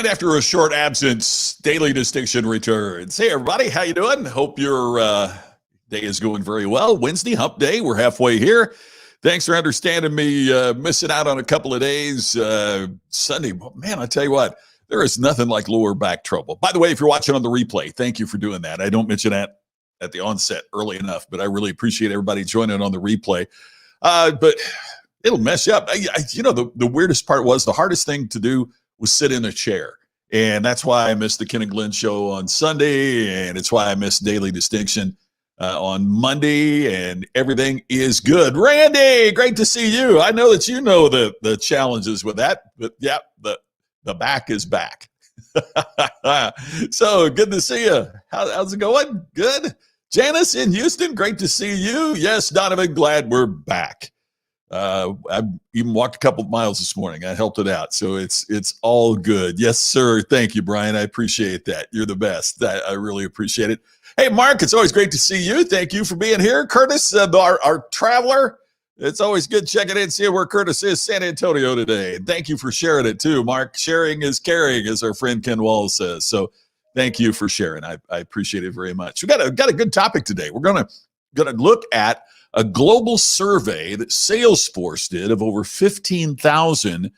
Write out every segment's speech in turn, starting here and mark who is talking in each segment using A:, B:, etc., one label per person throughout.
A: And after a short absence, Daily Distinction returns. Hey, everybody, how you doing? Hope your day is going very well. Wednesday, hump day. We're halfway here. Thanks for understanding me missing out on a couple of days. Sunday, man, I tell you what, there is nothing like lower back trouble. By the way, if you're watching on the replay, thank you for doing that. I don't mention that at the onset early enough, but I really appreciate everybody joining on the replay. But it'll mess you up. The weirdest part was the hardest thing to do was sit in a chair. And that's why I missed the Ken and Glenn show on Sunday. And it's why I missed Daily Distinction on Monday. And everything is good. Randy, great to see you. I know that you know the challenges with that. But yeah, the back is back. So good to see you. How's it going? Good. Janice in Houston, great to see you. Yes, Donovan, glad we're back. I even walked a couple of miles this morning. I helped it out. So it's all good. Yes, sir. Thank you, Brian. I appreciate that. You're the best. I really appreciate it. Hey, Mark, it's always great to see you. Thank you for being here. Curtis, our traveler. It's always good checking in, seeing where Curtis is, San Antonio today. Thank you for sharing it too, Mark. Sharing is caring, as our friend Ken Walls says. So thank you for sharing. I appreciate it very much. We got a good topic today. We're gonna look at a global survey that Salesforce did of over 15,000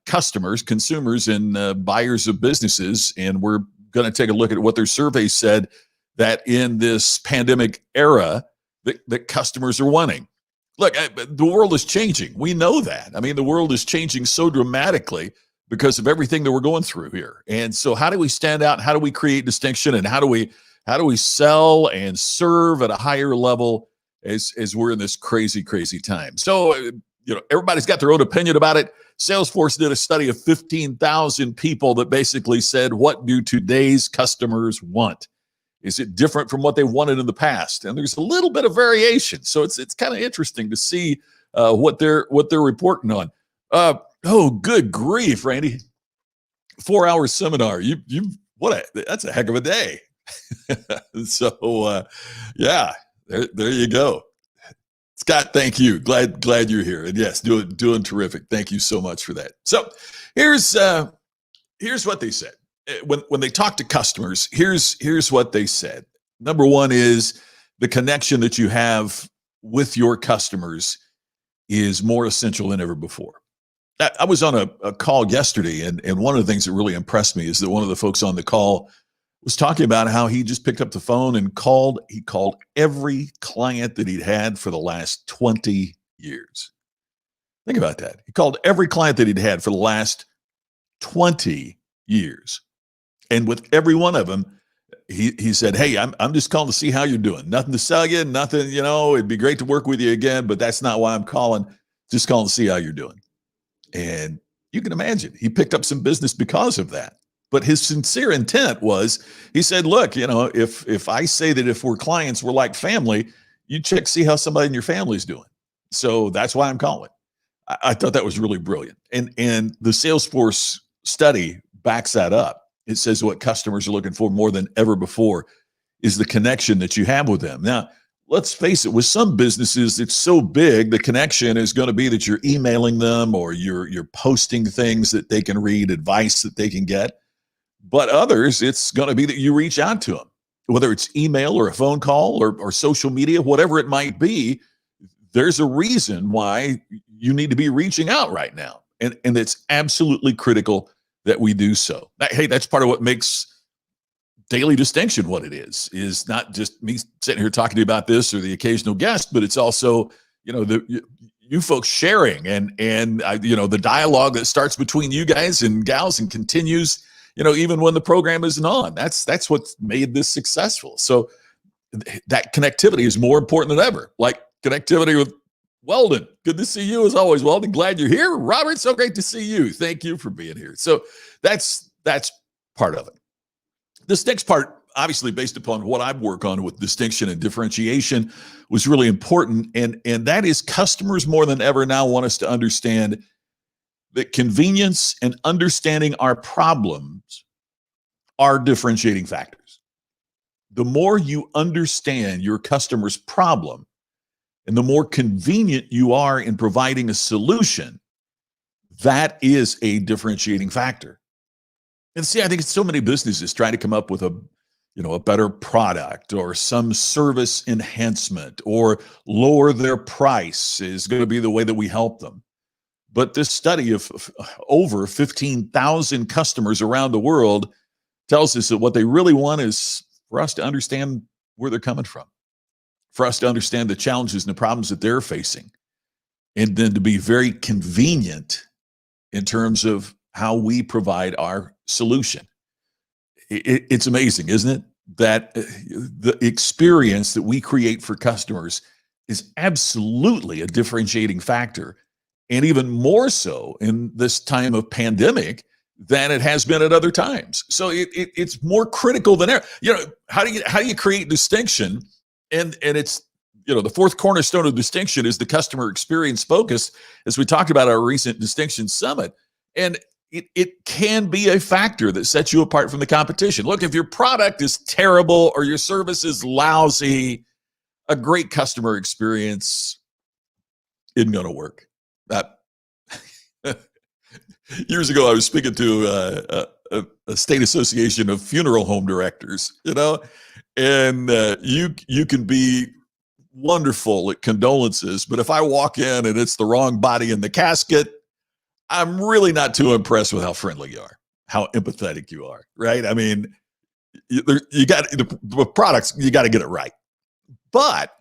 A: customers, consumers, and buyers of businesses. And we're going to take a look at what their survey said that in this pandemic era that customers are wanting. Look, the world is changing. We know that. I mean, the world is changing so dramatically because of everything that we're going through here. And so how do we stand out? How do we create distinction? And how do we sell and serve at a higher level as we're in this crazy, crazy time? So, everybody's got their own opinion about it. Salesforce did a study of 15,000 people that basically said, what do today's customers want? Is it different from what they wanted in the past? And there's a little bit of variation. So it's kind of interesting to see what they're reporting on. Oh, good grief, Randy. 4-hour seminar. That's a heck of a day. So, yeah. There you go. Scott, thank you. Glad you're here. And yes, doing terrific. Thank you so much for that. So here's what they said. When they talk to customers, here's what they said. Number one is the connection that you have with your customers is more essential than ever before. I was on a call yesterday, and one of the things that really impressed me is that one of the folks on the call was talking about how he just picked up the phone and called every client that he'd had for the last 20 years. Think about that. He called every client that he'd had for the last 20 years. And with every one of them, he said, hey, I'm just calling to see how you're doing. Nothing to sell you, nothing, it'd be great to work with you again, but that's not why I'm calling. Just calling to see how you're doing. And you can imagine he picked up some business because of that. But his sincere intent was, he said, look, if I say that if we're clients, we're like family, you check, see how somebody in your family's doing. So that's why I'm calling. I thought that was really brilliant. And the Salesforce study backs that up. It says what customers are looking for more than ever before is the connection that you have with them. Now, let's face it, with some businesses, it's so big, the connection is going to be that you're emailing them or you're posting things that they can read, advice that they can get. But others, it's going to be that you reach out to them, whether it's email or a phone call or social media, whatever it might be. There's a reason why you need to be reaching out right now. And it's absolutely critical that we do so. Hey, that's part of what makes Daily Distinction what it is not just me sitting here talking to you about this or the occasional guest, but it's also, you folks sharing and the dialogue that starts between you guys and gals and continues even when the program isn't on. That's what's made this successful. So that connectivity is more important than ever. Like connectivity with Weldon. Good to see you as always, Weldon. Glad you're here. Robert, so great to see you. Thank you for being here. So that's part of it. This next part, obviously based upon what I've worked on with distinction and differentiation, was really important. And that is customers more than ever now want us to understand that convenience and understanding our problems are differentiating factors. The more you understand your customer's problem and the more convenient you are in providing a solution, that is a differentiating factor. And see, I think so many businesses try to come up with a better product or some service enhancement or lower their price is going to be the way that we help them. But this study of over 15,000 customers around the world tells us that what they really want is for us to understand where they're coming from, for us to understand the challenges and the problems that they're facing, and then to be very convenient in terms of how we provide our solution. It's amazing, isn't it? That the experience that we create for customers is absolutely a differentiating factor, and even more so in this time of pandemic than it has been at other times. So it's more critical than ever. How do you create distinction? And it's the fourth cornerstone of distinction is the customer experience focus, as we talked about our recent Distinction Summit. And it can be a factor that sets you apart from the competition. Look, if your product is terrible or your service is lousy, a great customer experience isn't going to work. That years ago, I was speaking to a state association of funeral home directors, and you can be wonderful at condolences, but if I walk in and it's the wrong body in the casket, I'm really not too impressed with how friendly you are, how empathetic you are, right? I mean, you got the products, you got to get it right. But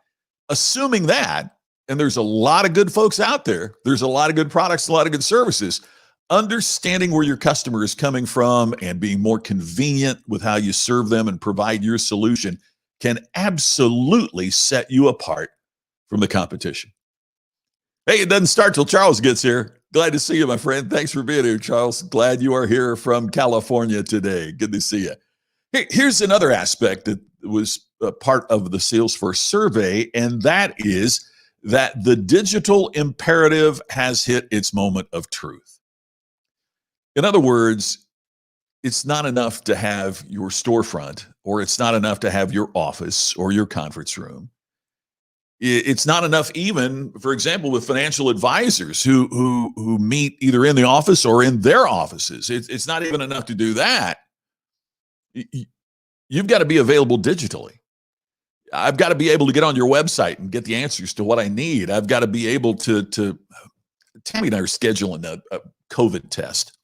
A: assuming that, and there's a lot of good folks out there, there's a lot of good products, a lot of good services, understanding where your customer is coming from and being more convenient with how you serve them and provide your solution can absolutely set you apart from the competition. Hey, it doesn't start till Charles gets here. Glad to see you, my friend. Thanks for being here, Charles. Glad you are here from California today. Good to see you. Here's another aspect that was a part of the Salesforce survey, and that is that the digital imperative has hit its moment of truth. In other words, it's not enough to have your storefront, or it's not enough to have your office or your conference room. It's not enough, even, for example, with financial advisors who meet either in the office or in their offices. It's not even enough to do that. You've got to be available digitally. I've got to be able to get on your website and get the answers to what I need. I've got to be able to Tammy and I are scheduling a COVID test.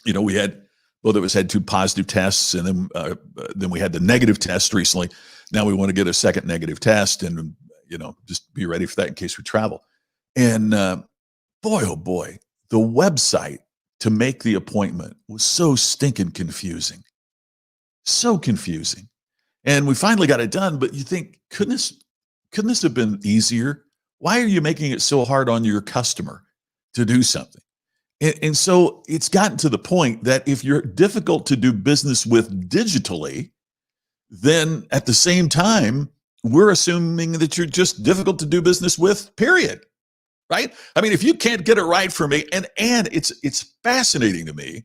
A: We had both of us had 2 positive tests, and then we had the negative test recently. Now we want to get a second negative test, and just be ready for that in case we travel. And boy, oh boy, the website to make the appointment was so stinking confusing. So confusing. And we finally got it done, but you think, couldn't this have been easier? Why are you making it so hard on your customer to do something? And so it's gotten to the point that if you're difficult to do business with digitally, then at the same time, we're assuming that you're just difficult to do business with, period. Right? I mean, if you can't get it right for me, and it's fascinating to me.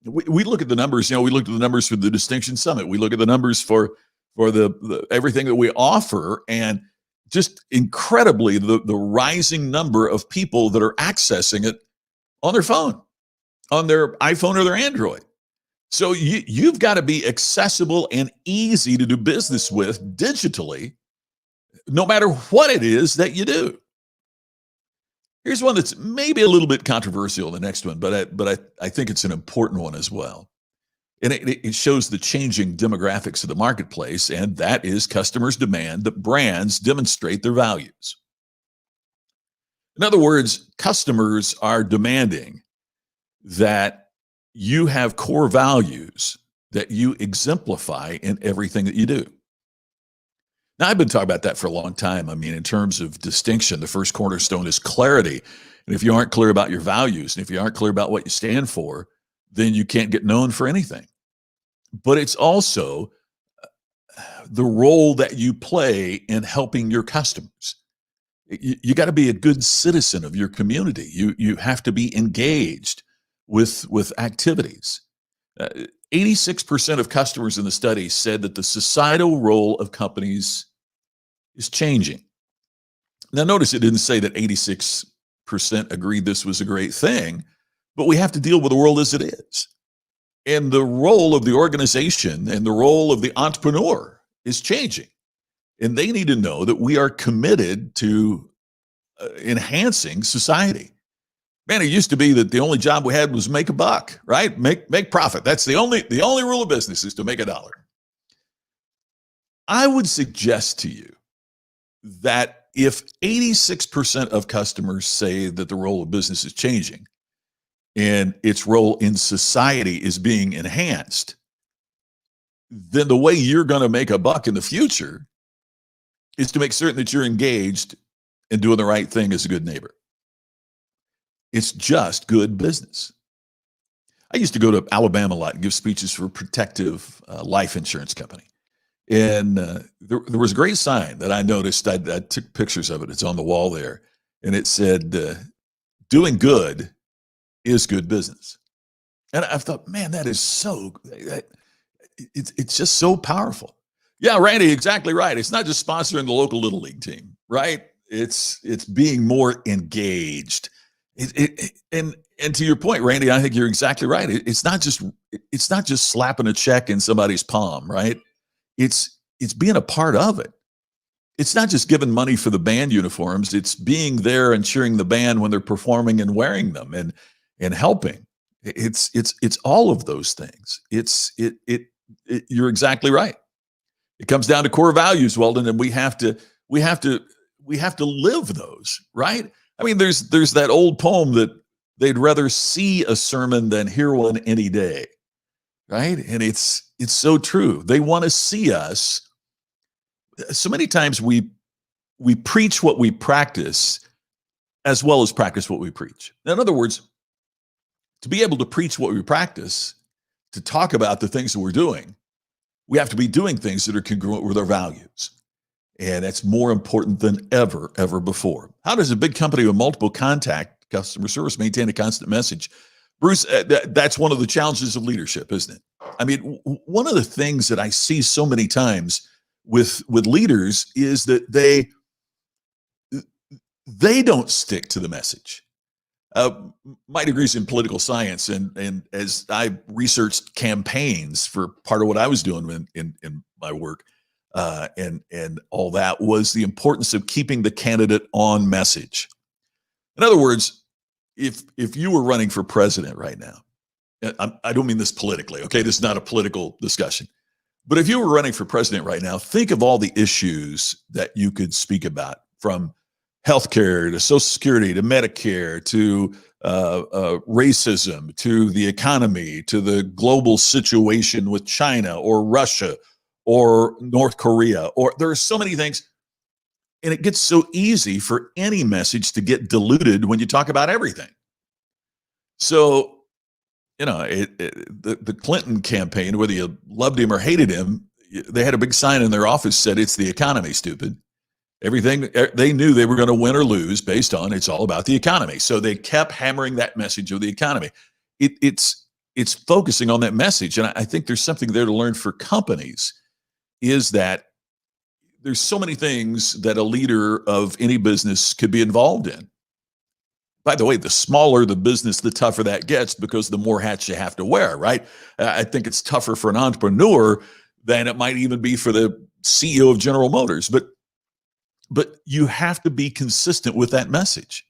A: We look at the numbers, we looked at the numbers for the Distinction Summit. We look at the numbers for the everything that we offer, and just incredibly the rising number of people that are accessing it on their phone, on their iPhone or their Android. So you've got to be accessible and easy to do business with digitally, no matter what it is that you do. Here's one that's maybe a little bit controversial, the next one, but I think it's an important one as well. And it shows the changing demographics of the marketplace, and that is customers demand that brands demonstrate their values. In other words, customers are demanding that you have core values that you exemplify in everything that you do. Now, I've been talking about that for a long time. I mean, in terms of distinction, the first cornerstone is clarity. And if you aren't clear about your values, and if you aren't clear about what you stand for, then you can't get known for anything. But it's also the role that you play in helping your customers. You got to be a good citizen of your community. You have to be engaged with activities. 86% of customers in the study said that the societal role of companies is changing. Now, notice it didn't say that 86% agreed this was a great thing, but we have to deal with the world as it is. And the role of the organization and the role of the entrepreneur is changing. And they need to know that we are committed to enhancing society. Man, it used to be that the only job we had was make a buck, right? Make profit. That's the only rule of business is to make a dollar. I would suggest to you that if 86% of customers say that the role of business is changing and its role in society is being enhanced, then the way you're going to make a buck in the future is to make certain that you're engaged and doing the right thing as a good neighbor. It's just good business. I used to go to Alabama a lot and give speeches for a protective life insurance company. And there was a great sign that I noticed. I took pictures of it. It's on the wall there. And it said, doing good is good business. And I thought, man, that is so, it's just so powerful. Yeah, Randy, exactly right. It's not just sponsoring the local Little League team, right? It's being more engaged. And to your point, Randy, I think you're exactly right. It's not just slapping a check in somebody's palm, right? It's being a part of it. It's not just giving money for the band uniforms. It's being there and cheering the band when they're performing and wearing them and helping. It's all of those things. You're exactly right. It comes down to core values, Weldon, and we have to live those, right? I mean, there's that old poem that they'd rather see a sermon than hear one any day, right? And it's so true. They want to see us. So many times we preach what we practice as well as practice what we preach. In other words, to be able to preach what we practice, to talk about the things that we're doing, we have to be doing things that are congruent with our values. And that's more important than ever before. How does a big company with multiple contact customer service maintain a constant message? Bruce, that's one of the challenges of leadership, isn't it? I mean, one of the things that I see so many times with leaders is that they don't stick to the message. My degree's in political science, and as I researched campaigns for part of what I was doing in my work, and all that was the importance of keeping the candidate on message. In other words, if you were running for president right now, I don't mean this politically, okay? This is not a political discussion. But if you were running for president right now, think of all the issues that you could speak about, from healthcare to Social Security to Medicare to racism to the economy to the global situation with China or Russia or North Korea, or there are so mmany things. And it gets so easy for any message to get diluted when you talk about everything. So, you know, the Clinton campaign, whether you loved him or hated him, they had a big sign in their office said, "It's the economy, stupid." Everything, they knew they were going to win or lose based on it's all about the economy. So they kept hammering that message of the economy. It's focusing on that message. And I think there's something there to learn for companies, is that there's so many things that a leader of any business could be involved in. By the way, the smaller the business, the tougher that gets, because the more hats you have to wear, right? I think it's tougher for an entrepreneur than it might even be for the CEO of General Motors. But you have to be consistent with that message.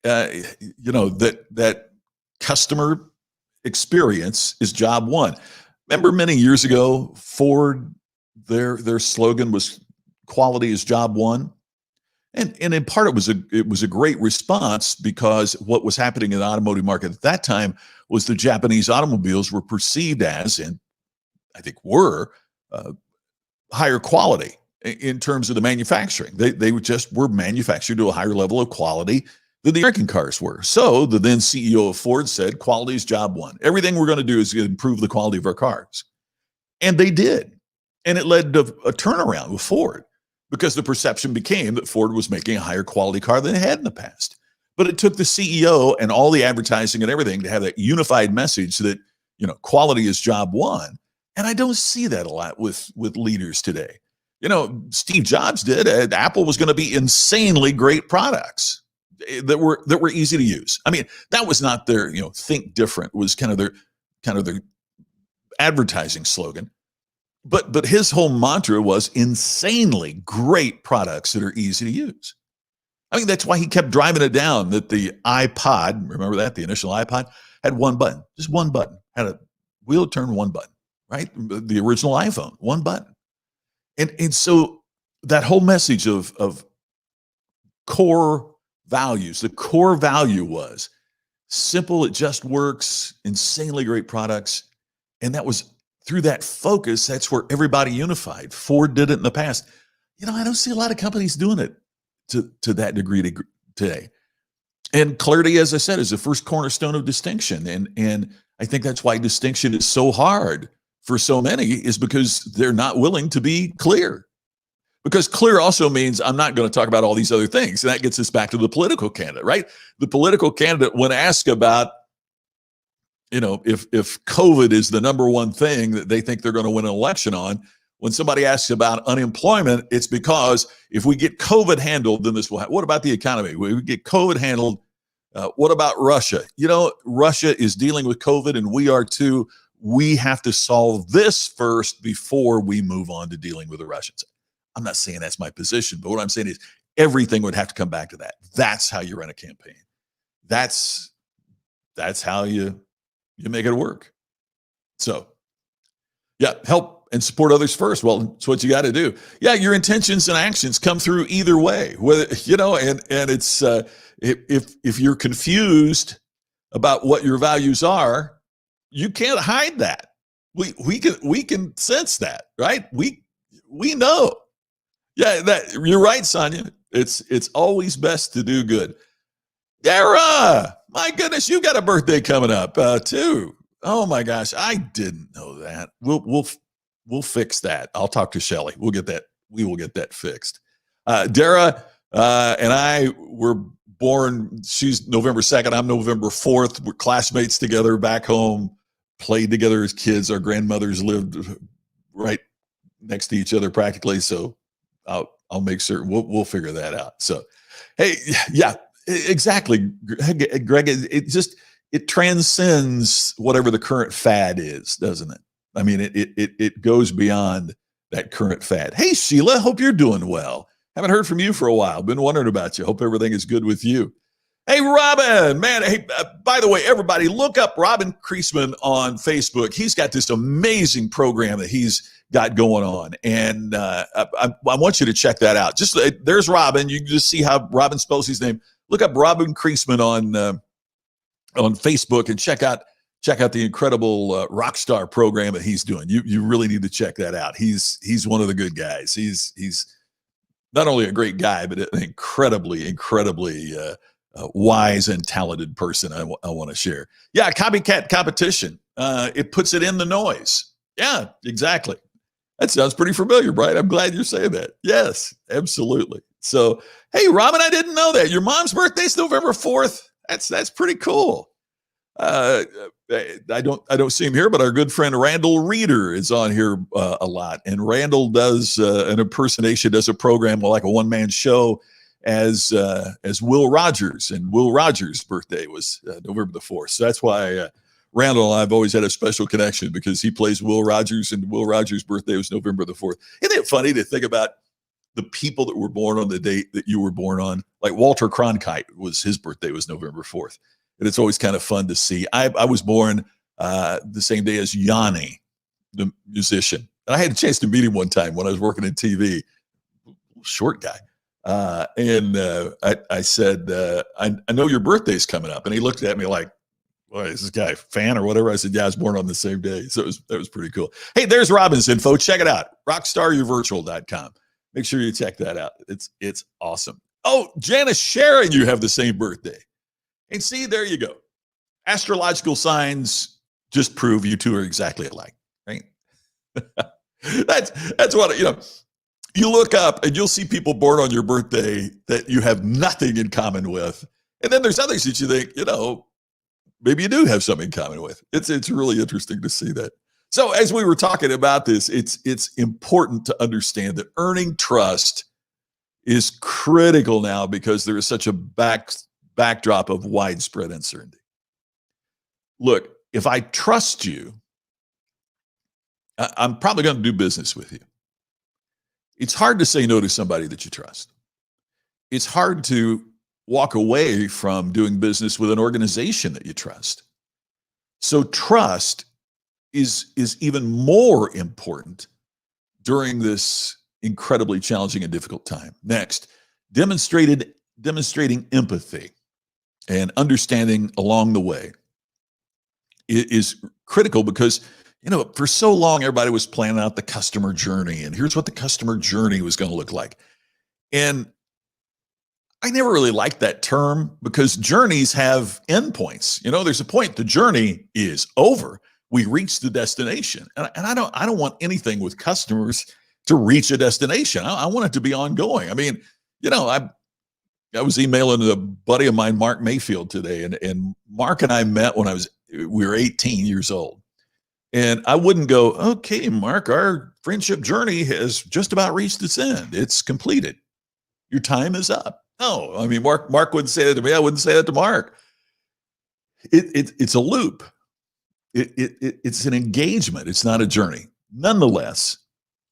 A: You know, that customer experience is job one. Remember many years ago, Ford, their slogan was quality is job one. And in part it was a great response, because what was happening in the automotive market at that time was the Japanese automobiles were perceived as, and I think were, higher quality in terms of the manufacturing. They were manufactured to a higher level of quality than the American cars were. So the then CEO of Ford said, quality is job one. Everything we're going to do is improve the quality of our cars. And they did. And it led to a turnaround with Ford, because the perception became that Ford was making a higher quality car than it had in the past. But it took the CEO and all the advertising and everything to have that unified message that, you know, quality is job one. And I don't see that a lot with leaders today. You know, Steve Jobs did. Apple was going to be insanely great products that were easy to use. I mean, that was not their, you know, think different was kind of their advertising slogan. But his whole mantra was insanely great products that are easy to use. I mean, that's why he kept driving it down that the iPod, remember that, the initial iPod, had one button, just one button, had a wheel turn one button, right? The original iPhone, one button. And so that whole message of core values, the core value was simple, it just works, insanely great products. And that was through that focus, that's where everybody unified. Ford did it in the past. I don't see a lot of companies doing it to that degree today. And clarity, as I said, is the first cornerstone of distinction. And I think that's why distinction is so hard for so many, is because they're not willing to be clear. Because clear also means I'm not going to talk about all these other things. And that gets us back to the political candidate, right? The political candidate, when asked about, if COVID is the number one thing that they think they're going to win an election on, when somebody asks about unemployment, it's because if we get COVID handled, then this will happen. What about the economy? We get COVID handled. What about Russia? Russia is dealing with COVID and we are too. We have to solve this first before we move on to dealing with the Russians. I'm not saying that's my position, but what I'm saying is everything would have to come back to that. That's how you run a campaign. That's how you make it work. So, yeah, help and support others first. Well, it's what you got to do. Yeah, your intentions and actions come through either way. Whether and it's if you're confused about what your values are, you can't hide that. We can sense that, right? We know. Yeah, that you're right, Sonia. It's always best to do good. Dara, my goodness, you got a birthday coming up too. Oh my gosh, I didn't know that. We'll fix that. I'll talk to Shelly. We will get that fixed. Dara and I were born. She's November 2nd. I'm November 4th. We're classmates together back home. Played together as kids. Our grandmothers lived right next to each other practically. So I'll make certain we'll figure that out. So, hey, yeah, exactly, Greg. It transcends whatever the current fad is, doesn't it? I mean, it goes beyond that current fad. Hey, Sheila, hope you're doing well. Haven't heard from you for a while. Been wondering about you. Hope everything is good with you. Hey, Robin, man. Hey, by the way, everybody, look up Robin Kriesman on Facebook. He's got this amazing program that he's got going on, and I want you to check that out. Just there's Robin. You can just see how Robin spells his name. Look up Robin Kriesman on Facebook and check out the incredible rock star program that he's doing. You really need to check that out. He's one of the good guys. He's not only a great guy, but an incredibly wise and talented person. I want to share. Yeah, copycat competition. It puts it in the noise. Yeah, exactly. That sounds pretty familiar, Brian. I'm glad you're saying that. Yes, absolutely. So, hey, Robin, I didn't know that. Your mom's birthday's November 4th. That's pretty cool. I don't see him here, but our good friend Randall Reeder is on here a lot. And Randall does an impersonation, does a program like a one-man show as Will Rogers. And Will Rogers' birthday was November the 4th. So that's why Randall and I have always had a special connection, because he plays Will Rogers, and Will Rogers' birthday was November the 4th. Isn't it funny to think about the people that were born on the date that you were born on? Like Walter Cronkite, his birthday was November 4th. And it's always kind of fun to see. I was born the same day as Yanni, the musician. And I had a chance to meet him one time when I was working in TV. Short guy. And I said, I know your birthday's coming up. And he looked at me like, boy, is this guy a fan or whatever? I said, yeah, I was born on the same day. So that was pretty cool. Hey, there's Robin's info. Check it out. rockstaryourvirtual.com. Make sure you check that out. It's awesome. Oh, Janice Sharon, you have the same birthday. And see, there you go. Astrological signs just prove you two are exactly alike, right? That's what, you look up and you'll see people born on your birthday that you have nothing in common with. And then there's others that you think, maybe you do have something in common with. It's really interesting to see that. So as we were talking about this, it's important to understand that earning trust is critical now, because there is such a backdrop of widespread uncertainty. Look, if I trust you, I'm probably going to do business with you. It's hard to say no to somebody that you trust. It's hard to walk away from doing business with an organization that you trust. So trust is even more important during this incredibly challenging and difficult time. Next, demonstrating empathy and understanding along the way is critical because for so long everybody was planning out the customer journey, and here's what the customer journey was going to look like. And I never really liked that term because journeys have endpoints. There's a point. The journey is over. We reach the destination, and I don't want anything with customers to reach a destination. I want it to be ongoing. I mean, I was emailing a buddy of mine, Mark Mayfield, today, and Mark and I met when we were 18 years old. And I wouldn't go, okay, Mark, our friendship journey has just about reached its end. It's completed. Your time is up. No, I mean, Mark wouldn't say that to me. I wouldn't say that to Mark. It's a loop. It's an engagement. It's not a journey. Nonetheless,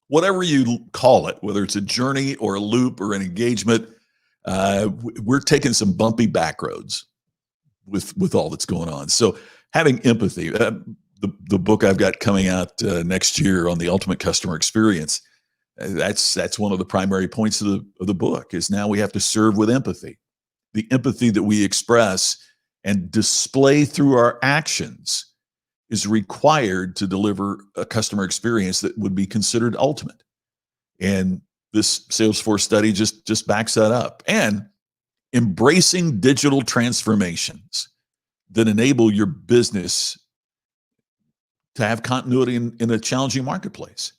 A: whatever you call it, whether it's a journey or a loop or an engagement, we're taking some bumpy back roads with all that's going on. So having empathy, the book I've got coming out next year on the ultimate customer experience, that's one of the primary points of the book is now we have to serve with empathy. The empathy that we express and display through our actions is required to deliver a customer experience that would be considered ultimate. And this Salesforce study just backs that up. And embracing digital transformations that enable your business to have continuity in a challenging marketplace.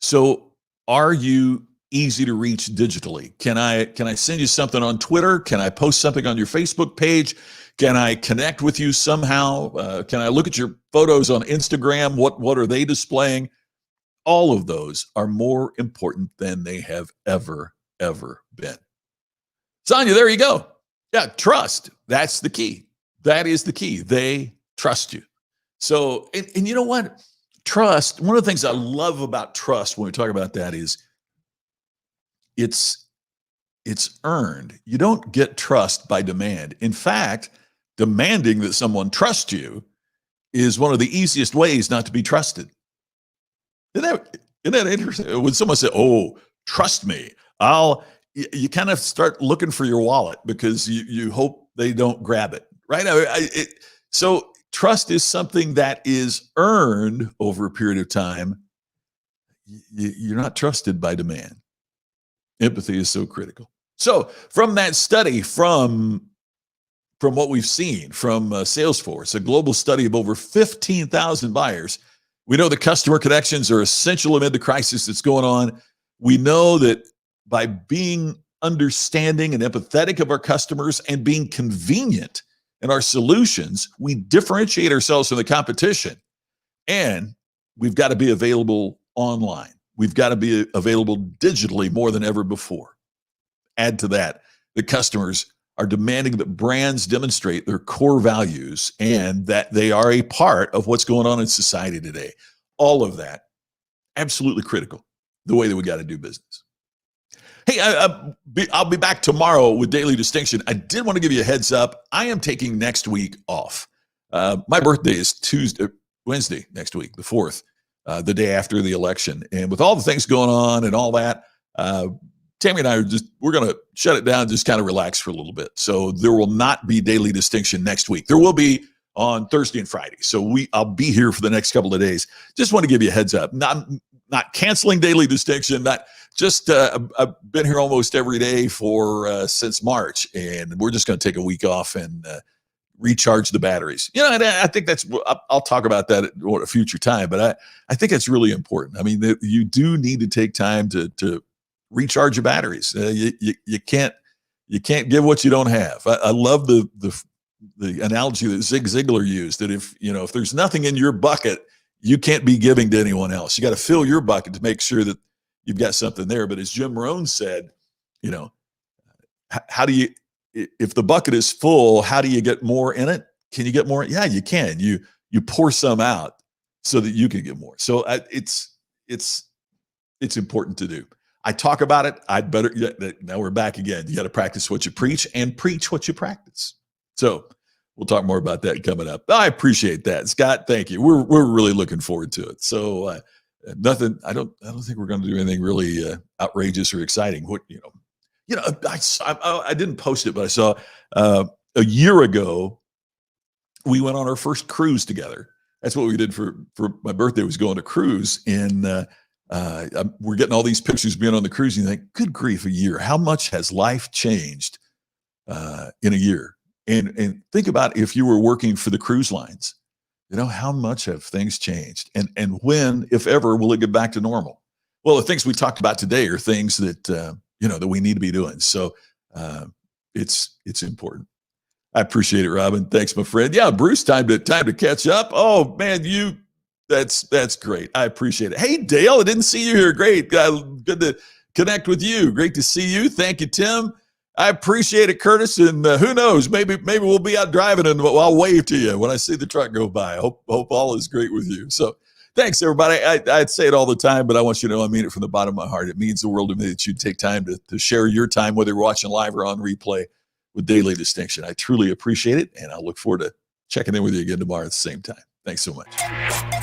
A: So are you easy to reach digitally? Can I send you something on Twitter? Can I post something on your Facebook page? Can I connect with you somehow? Can I look at your photos on Instagram? What are they displaying? All of those are more important than they have ever been. Sonia, there you go. Yeah, trust. That's the key. That is the key. They trust you. So, and you know what? Trust, one of the things I love about trust when we talk about that is it's earned. You don't get trust by demand. In fact, demanding that someone trust you is one of the easiest ways not to be trusted. Isn't that interesting? When someone says, "Oh, trust me," you kind of start looking for your wallet because you hope they don't grab it, right? So trust is something that is earned over a period of time. You're not trusted by demand. Empathy is so critical. So from that study, from what we've seen from Salesforce, a global study of over 15,000 buyers, we know that customer connections are essential amid the crisis that's going on. We know that by being understanding and empathetic of our customers and being convenient in our solutions, we differentiate ourselves from the competition. And we've got to be available online. We've got to be available digitally more than ever before. Add to that, the customers are demanding that brands demonstrate their core values and that they are a part of what's going on in society today. All of that, absolutely critical, the way that we got to do business. Hey, I'll be back tomorrow with Daily Distinction. I did want to give you a heads up. I am taking next week off. My birthday is Wednesday next week, the 4th, the day after the election. And with all the things going on and all that, Tammy and I we're going to shut it down, just kind of relax for a little bit. So there will not be Daily Distinction next week. There will be on Thursday and Friday. So I'll be here for the next couple of days. Just want to give you a heads up. Not canceling Daily Distinction, not just I've been here almost every day since March, and we're just going to take a week off and recharge the batteries. And I think I'll talk about that at a future time, but I think that's really important. I mean, you do need to take time to recharge your batteries. You can't give what you don't have. I love the analogy that Zig Ziglar used, that if there's nothing in your bucket, you can't be giving to anyone else. You got to fill your bucket to make sure that you've got something there. But as Jim Rohn said, how do you, if the bucket is full, how do you get more in it? Can you get more? Yeah, you can. You pour some out so that you can get more. So it's important to do. I talk about it. I'd better, now we're back again. You got to practice what you preach and preach what you practice. So we'll talk more about that coming up. I appreciate that, Scott. Thank you. We're really looking forward to it. So nothing. I don't think we're going to do anything really outrageous or exciting. I didn't post it, but I saw a year ago we went on our first cruise together. That's what we did for my birthday, was going to cruise. And we're getting all these pictures being on the cruise. And you think, good grief, a year. How much has life changed in a year? And think about if you were working for the cruise lines, how much have things changed? And when, if ever, will it get back to normal? Well, the things we talked about today are things that, that we need to be doing. So it's important. I appreciate it, Robin. Thanks, my friend. Yeah, Bruce, time to catch up. Oh man, that's great. I appreciate it. Hey, Dale, I didn't see you here. Great. Good to connect with you. Great to see you. Thank you, Tim. I appreciate it, Curtis. And who knows, maybe we'll be out driving and I'll wave to you when I see the truck go by. Hope all is great with you. So thanks, everybody. I'd say it all the time, but I want you to know I mean it from the bottom of my heart. It means the world to me that you take time to share your time, whether you're watching live or on replay, with Daily Distinction. I truly appreciate it, and I'll look forward to checking in with you again tomorrow at the same time. Thanks so much.